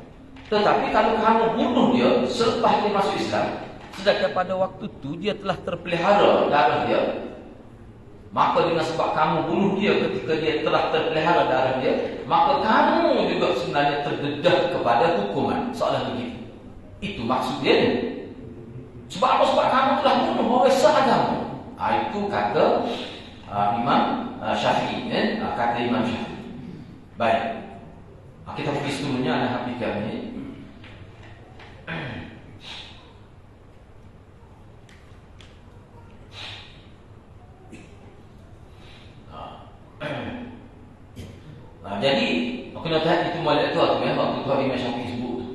S1: Tetapi kalau kamu bunuh dia selepas dia masuk Islam,
S2: sedangkan pada waktu itu dia telah
S1: terpelihara darah dia, maka dengan sebab kamu bunuh dia ketika dia telah terpelihara darah dia, maka kamu juga sebenarnya terdedah kepada hukuman seolah begitu. Itu maksud dia ni. Sebab apa? Sebab kamu telah bunuh orang seagama. Itu kata Imam Syafi'i, kata Imam Syafi'i. Baik, kita pergi seterusnya anak fikir ni. Jadi kena tahan itu malaikat tu waktu tu Imam Syafi'i sebut tu.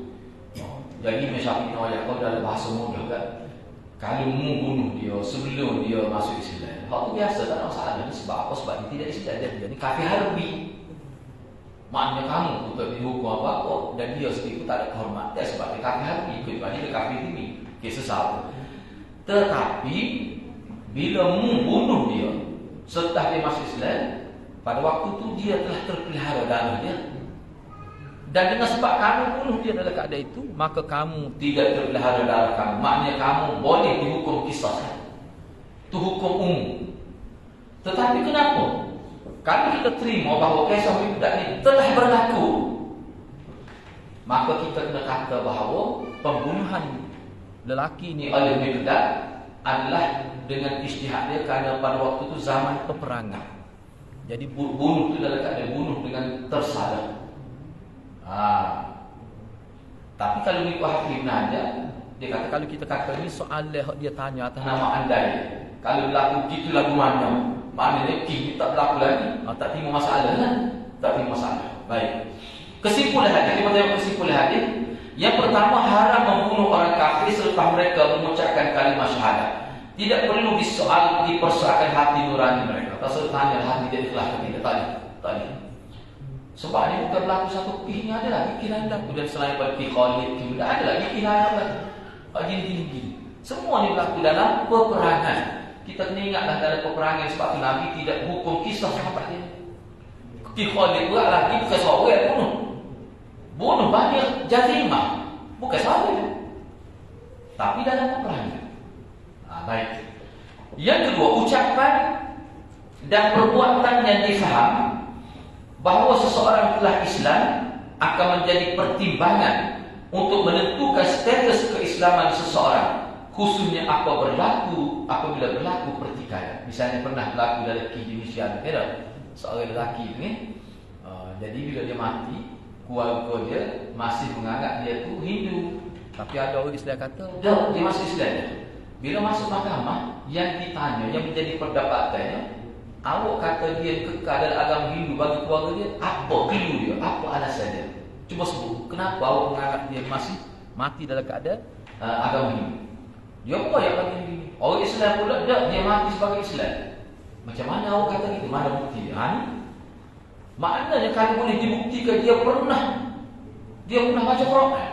S1: Jadi Imam Syafi'i nak kau dalam bahasa mudah kan. Kalau mu bunuh dia sebelum dia masuk Islam, hak tu biasa, tak ada masalah. Sebab apa? Sebab dia tidak Islam, jadi kafir harbi. Maknanya kamu tu tak dihukum apa-apa dan dia sendiri pun tak ada kehormatan sebab dia kafir harbi, ikut bagi dia kafir ini. Kisah satu. Tetapi bila mu bunuh dia setelah dia masuk Islam, pada waktu itu dia telah terpelihara darahnya. Dan dengan sebab kamu bunuh dia dalam keadaan itu, maka kamu tidak terpelihara darah kamu. Maknanya kamu boleh dihukum kisah. Itu hukum umum. Tetapi kenapa? Kalau kita terima bahawa kisah Mikdad ini telah berlaku, maka kita kena kata bahawa
S2: pembunuhan lelaki ini
S1: oleh Mikdad adalah dengan ijtihad dia kerana pada waktu itu zaman
S2: peperangan.
S1: Jadi bunuh itu dalam keadaan bunuh dengan tersadar. Tapi kalau ikut Hakim Najah, dia kata kalau kita kata ni soalan dia tanya atas nama andai. Kalau berlaku gitu lagu mana? Maknanya kita tak berlaku lagi. Tak terima masalah lah. Tak terima masalah. Baik. Kesimpulan hadis, kita tengok kesimpulan hadis. Yang pertama, haram membunuh orang kafir selepas mereka mengucapkan kalimah syahadat. Tidak perlu dipersoalkan hati nurani mereka. Tak usah tanya hati dia ikhlas ke tidak. Tanya. Sebab ini bukan berlaku satu kisah, ada lagi kisah berlaku. Dan selain pada kisah Khalid, ada lagi kisah yang berlaku. Gini. Semua ini berlaku dalam peperangan. Kita kena ingatlah dalam peperangan sebab itu Nabi tidak hukum kisah sahabat dia. Kisah Khalid buat lagi bukan seorang bunuh. Bunuh banyak jarimah. Bukan seorang. Tapi dalam peperangan. Baik. Yang kedua, ucapan dan perbuatan yang difaham bahawa seseorang telah Islam akan menjadi pertimbangan untuk menentukan status keislaman seseorang, khususnya apabila berlaku pertikaian. Misalnya pernah berlaku dalam kisah Indonesia negara, seorang lelaki ini jadi bila dia mati, keluarga dia masih menganggap dia tu Hindu,
S2: tapi ada orang Islam kata
S1: dia masih Islam. Bila masuk mahkamah, yang ditanya, yang menjadi perdebatannya, awak kata dia kekal dalam agama Hindu bagi keluarga dia, apa clue dia, apa alasan dia? Cuba sebut, kenapa awak menganggap dia masih mati dalam keadaan agama Hindu? Dia apa yang bagi Hindu? Orang Islam pula dia mati sebagai Islam. Macam mana awak kata gitu? Mana bukti dia? Maknanya kalau boleh dibuktikan dia pernah baca Quran.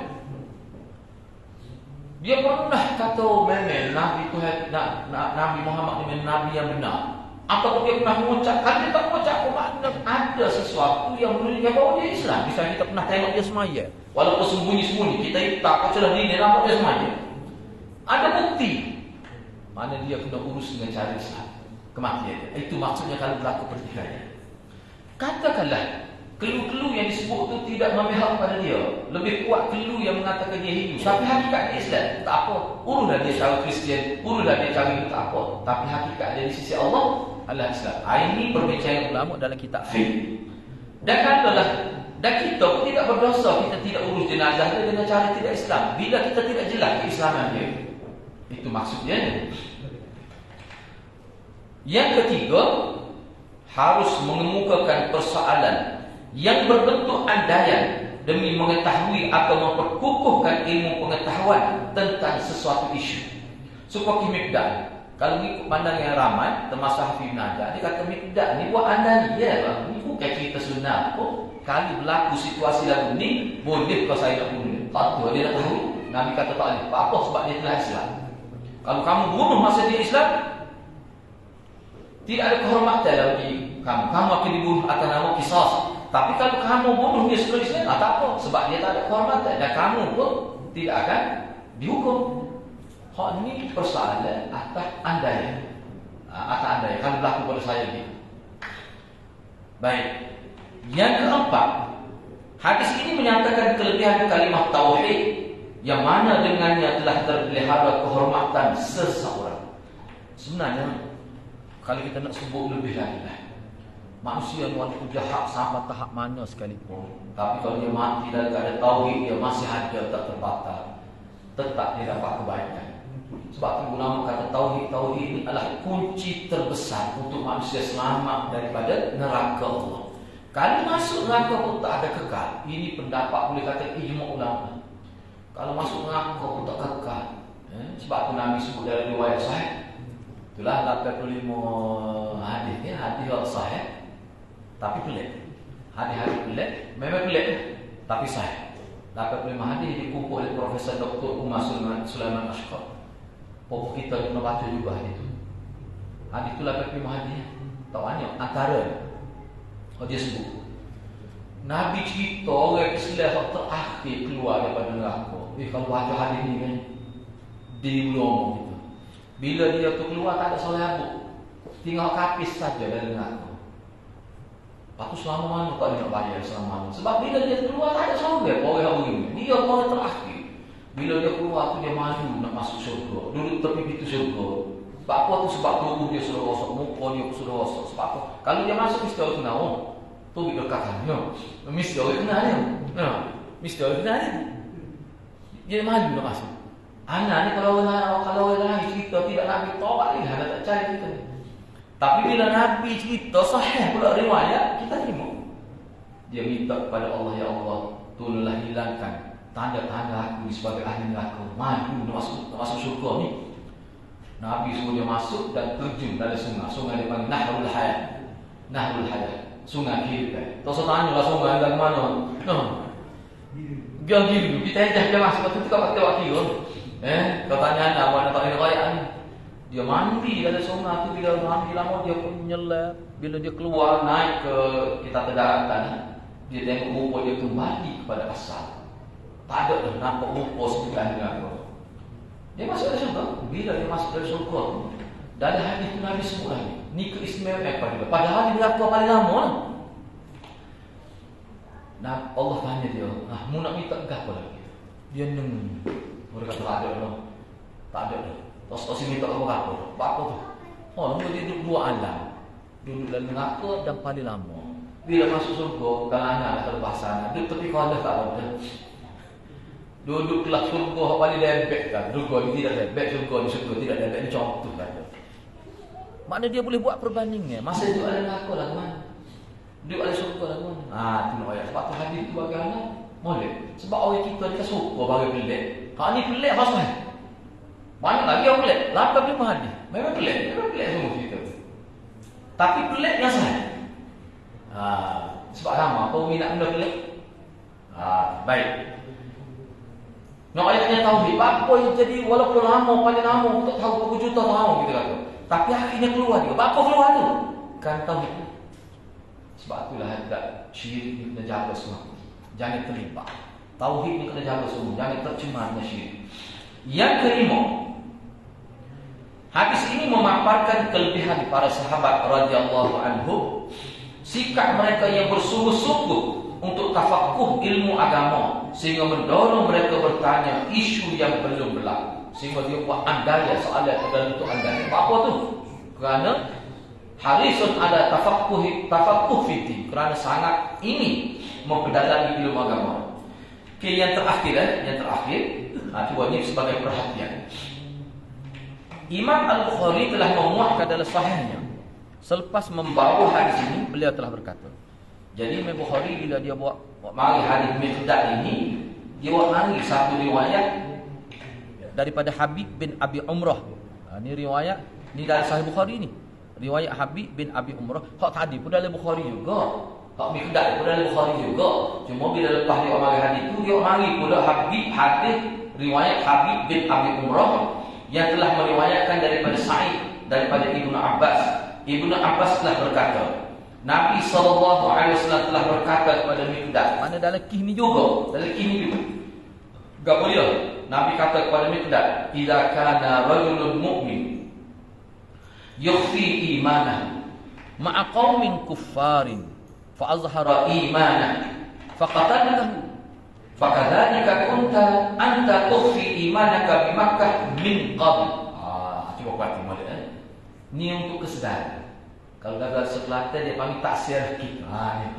S1: Dia pernah kata memang Nabi Tuhan, Nabi Muhammad ini Nabi yang benar. Atau dia pernah mengucap, kalau dia tak mengucap, makna ada sesuatu yang menunjukkan bahawa dia Islam. Misalnya kita pernah tengok dia semaya, walaupun sembunyi-sembunyi, kita tak celah diri, nampak dia semaya. Ada bukti. Mana dia kena urus dengan cara Islam kematian dia. Itu maksudnya kalau berlaku pertikaian. Katakanlah clue-clue yang disebut itu tidak memihak pada dia. Lebih kuat clue yang mengatakan dia Hindu, tapi hakikat dia Islam. Tak apa. Uruslah dia cara Kristian, uruslah dia cara Hindu, tak apa. Tapi hakikat dia di sisi Allah adalah Islam. Ini perbincangan ulama dalam kitab fiqh. Dan kita pun tidak berdosa, kita tidak urus jenazah dia dengan cara tidak Islam. Bila kita tidak jelas keislaman dia. Itu maksudnya. Yang ketiga, harus mengemukakan persoalan yang berbentuk andaian demi mengetahui atau memperkukuhkan ilmu pengetahuan tentang sesuatu isu. Seperti Mikdad. Kalau ikut pandangan yang ramai, termasuk Hafiz Najah, dia kata Mikdad ni buat andaian. Ini bukan cerita sunnah. Kali berlaku situasi lagu ni, boleh kalau saya nak bunuh dia. Tak tahu, dia nak tahu. Nabi kata tak boleh. Apa? Sebab dia telah Islam. Kalau kamu bunuh masa dia Islam, tidak ada kehormatan lagi kamu. Kamu akan dibunuh atas nama kisah. Tapi kalau kamu bunuh dia seterusnya, tak apa, sebab dia tak ada kehormatan dan kamu pun tidak akan dihukum. Hak ni persoalan atas andai. Atas andai kalau berlaku pada saya ni. Baik. Yang keempat, hadis ini menyatakan kelebihan kalimah tauhid yang mana dengannya telah terpelihara kehormatan seseorang. Sebenarnya kalau kita nak sebut lebih lagi lah, manusia walaupun jahat sampai tahap mana sekalipun, tapi kalau dia mati dalam keadaan tauhid, dia masih ada tak terbatal, tetap dia dapat kebaikan. Sebab itu ulama kata tauhid ini adalah kunci terbesar untuk manusia selamat daripada neraka Allah. Kalau masuk neraka pun tak ada kekal. Ini pendapat boleh kata ijma' ulama. Kalau masuk neraka pun tak kekal. Sebab itu Nabi sebut dalam riwayat sahih. Itulah 85 hadis ni, hadis yang sahih. Tapi pelik. Hadis-hadis pelik, memang pelik, tapi sahih. 85 hadis dikumpul oleh Profesor Dr. Umar Sulaiman Ashqar. Pokok kita kena baca juga hadis itu. Hadis itu 85 hadis. Tak banyak. Antara dia sebut Nabi cerita orang Islam yang terakhir keluar daripada neraka. Kalau baca hadis ni kan, dia ngomong gitu. Bila dia tu keluar tak ada selabut, tinggal kapis saja dari neraka. Lepas tu selama mana tak dia nak bayar selama mana. Sebab bila dia keluar tak ada sorga. Orang yang begini, dia orang terakhir. Bila dia keluar tu dia maju nak masuk syurga, duduk tepi pintu syurga. Sebab apa tu? Sebab tubuh dia sudah rosak, muka dia sudah rosak. Sebab apa? Kalau dia masuk mesti orang kenal. Tu dia dekatkan. Mesti orang kenal dia. Mesti orang kenal dia. Dia maju nak masuk. Anak ni kalau orang lain cerita tidak Nabi taubat ni, ada tak percaya kita ni. Tapi bila Nabi cerita sahih pula riwayat, kita terima. Dia minta kepada Allah, ya Allah, tolonglah hilangkan tanda-tanda aku sebagai ahli neraka. Maju nak masuk syurga ni. Nabi suruh dia masuk dan terjun dalam sungai. Sungai dia panggil Nahrul Hayat. Nahrul Hayat. Sungai kehidupan. Tak usah tanya lah sungai dari mana. Dia gitu. Kita ejah dia masuk. Lepas tu kita wakil. Kau tanya anda apa nak tanya raya ni. Dia mandi dalam sungai tu. Bila mandi lama dia pun nyelap. Bila dia keluar naik ke kita terdaratan, dia tengok rupa dia kembali kepada asal. Tak ada dah nampak rupa seperti ahli neraka. Dia masuk dalam syurga. Bila dia masuk dalam syurga, dalam hadis itu Nabi sebut lagi, ni keistimewaan pada dia. Padahal dia neraka paling lama lah. Nah, Allah tanya dia, mu nak minta apa lagi? Dia neng. Mereka kata tak ada dah. Tak ada dah. Terus minta apa? Apa tu? Oh, dia duduk dua alam. Duduk dalam neraka dan paling lama. Bila masuk syurga, kalau anak terlepasan, duduk tepi kalau tak ada. Duduk kelas syurga paling lebek kan. Syurga ni tidak lebek, syurga tidak lebek, ni contoh kata. Makna dia boleh buat perbandingan. Masa duduk ada neraka lah mana? Duduk ada syurga lah mana? Tengok ayat. Sebab tu hadis tu bagaimana? Boleh. Sebab orang kita ni kan suka bagi pelik. Ni pelik pasal. Banyak lagi orang pelik. 85 hadis. Memang pelik semua cerita. Tapi pelik yang sah. Sebab lama kau minat benda pelik. Baik. Nak ayatnya tauhid. Apa yang jadi walaupun lama, paling lama untuk tahu berapa juta tahun kita kata. Tapi akhirnya keluar juga. Apa keluar tu? Kan tauhid. Sebab itulah hendak syirik ni kena jaga semua. Jangan terlibat. Tauhid ni kena jaga semua. Jangan tercemar dengan syirik. Yang kelima, hadis ini memaparkan kelebihan para sahabat radhiyallahu anhum, sikap mereka yang bersungguh-sungguh untuk tafakuh ilmu agama sehingga mendorong mereka bertanya isu yang belum berlaku, sehingga dia buat andaya soalan dalam bentuk andaya. Apa tu? Kerana harisun ada tafakuh fitin, kerana sangat ini memperdalami ilmu agama. Okay, yang terakhir cuba ni sebagai perhatian. Imam Al-Bukhari telah memuatkan dalam sahihnya. Selepas membawa hadis ini, beliau telah berkata, jadi Imam Bukhari bila dia buat mari hadis Miqdad ini, dia buat mari satu riwayat daripada Habib bin Abi Umrah. Ini riwayat ni dalam Sahih Bukhari ni. Riwayat Habib bin Abi Umrah. Hak tadi pun dalam Bukhari juga. Hak Miqdad pun dalam Bukhari juga. Cuma bila lepas dia mari hadis itu, dia mari pula hadis riwayat Habib bin Abi Umrah yang telah meriwayatkan daripada Sa'id daripada Ibnu Abbas. Ibnu Abbas telah berkata, Nabi SAW telah berkata kepada Miqdad.
S2: Mana dalam kisah ni juga.
S1: Dalam kisah ni juga. Tak boleh. Nabi kata kepada Miqdad, "Idza kana rajulun mu'min yukhfi imanah
S2: ma'a qaumin kuffarin fa azhara
S1: imanah
S2: faqatalahu
S1: fakadzalika kunta anta tukhfi imanaka bi Makkah min qabl." Cuba perhati molek. Ni untuk kesedaran. Kalau bahasa Kelantan dia panggil taksir kita.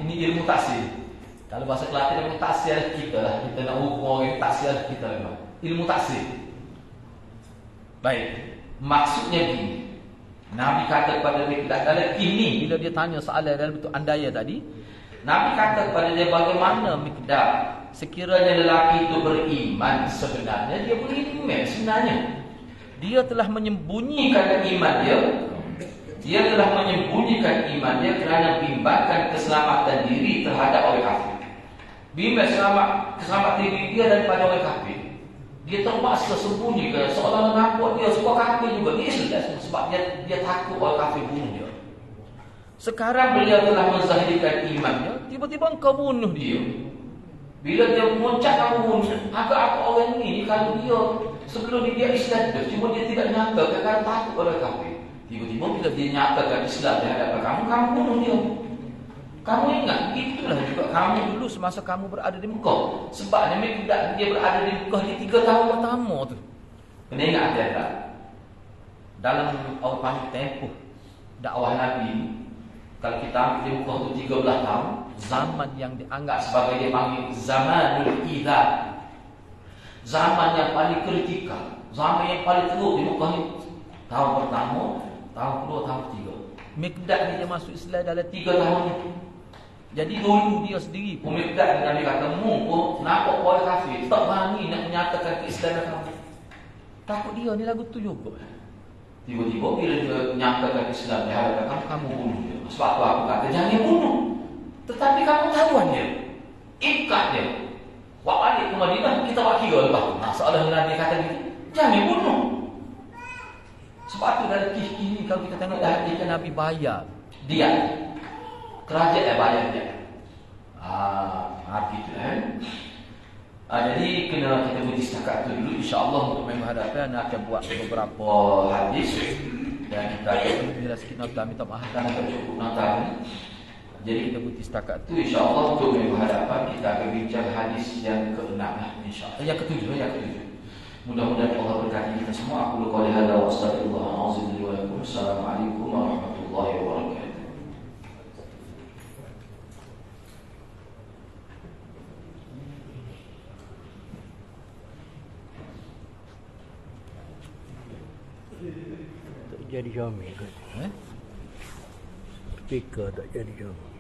S1: Ini ilmu taksir. Kalau bahasa Kelantan dia panggil taksir kita lah. Kita nak hukum orang taksir kita lah. Ilmu taksir. Baik. Maksudnya gini. Nabi kata kepada Miqdad dalam ini,
S2: bila dia tanya soalan dalam bentuk andaya tadi,
S1: Nabi kata kepada dia, bagaimana Miqdad sekiranya lelaki itu beriman, sebenarnya dia beriman sebenarnya.
S2: Dia telah menyembunyikan
S1: iman dia. Dia telah menyembunyikan iman dia kerana bimbangkan keselamatan diri terhadap orang kafir. Bimbang keselamatan diri dia daripada orang kafir. Dia terpaksa sembunyikan seolah mengaku dia sebab kafir juga. Dia Islam sebab dia takut orang kafir bunuh dia. Sekarang beliau telah menzahirkan imannya,
S2: tiba-tiba engkau bunuh dia.
S1: Bila dia muncak kamu bunuh, agak apa orang ni kalau dia sebelum dia Islam dia, cuma dia tidak nyatakan kerana takut orang kafir. Tiba-tiba bila dia nyatakan Islam di hadapan kamu bunuh dia. Kamu ingat, itulah juga kamu dulu semasa kamu berada di Mekah. Sebabnya Miqdad dia berada di Mekah di 3 tahun pertama tu. Kena ingat tak? Dalam awal panjang tempoh dakwah Nabi, kalau kita ambil di Mekah tu 13 tahun, zaman yang dianggap sebagai dia panggil zamanul idhar. Zaman yang paling kritikal, zaman yang paling teruk di Mekah ni. Tahun pertama, tahun kedua, tahun ketiga. Miqdad ni dia masuk Islam dalam 3 tahun ni. Jadi dulu dia sendiri pun Miqdad Nabi kata, "Mungkin nampak orang kafir tak berani nak menyatakan keislaman kamu." Takut dia ni lagu tu juga. Tiba-tiba bila dia menyatakan Islam di hadapan kamu bunuh dia. Sebab tu aku kata jangan bunuh. Tetapi kamu tahuan dia. Ikat dia. Wak balik ke Madinah, kita buat kira lepas tu. Seolah Nabi kata gitu, jangan bunuh. Sebab tu dalam kisah ni kalau kita tengok dah Nabi bayar dia. Kerajaan bayar dia. Gitu jadi kena kita berhenti setakat tu dulu. InsyaAllah untuk minggu hadapan akan buat beberapa hadis. Dan kita akan bila sikit nota, minta maaf dan agak cukup nota ni. Jadi kita berhenti setakat tu. InsyaAllah untuk minggu hadapan kita akan bincang hadis yang ke-6 lah, insyaAllah. Yang ke-7. Mudah-mudahan Allah berkati kita semua. Aku lupa lihada wa astagfirullahaladzim. Assalamualaikum warahmatullahi wabarakatuh.
S3: Tak jadi jamin kan? Speaker tak jadi jamin.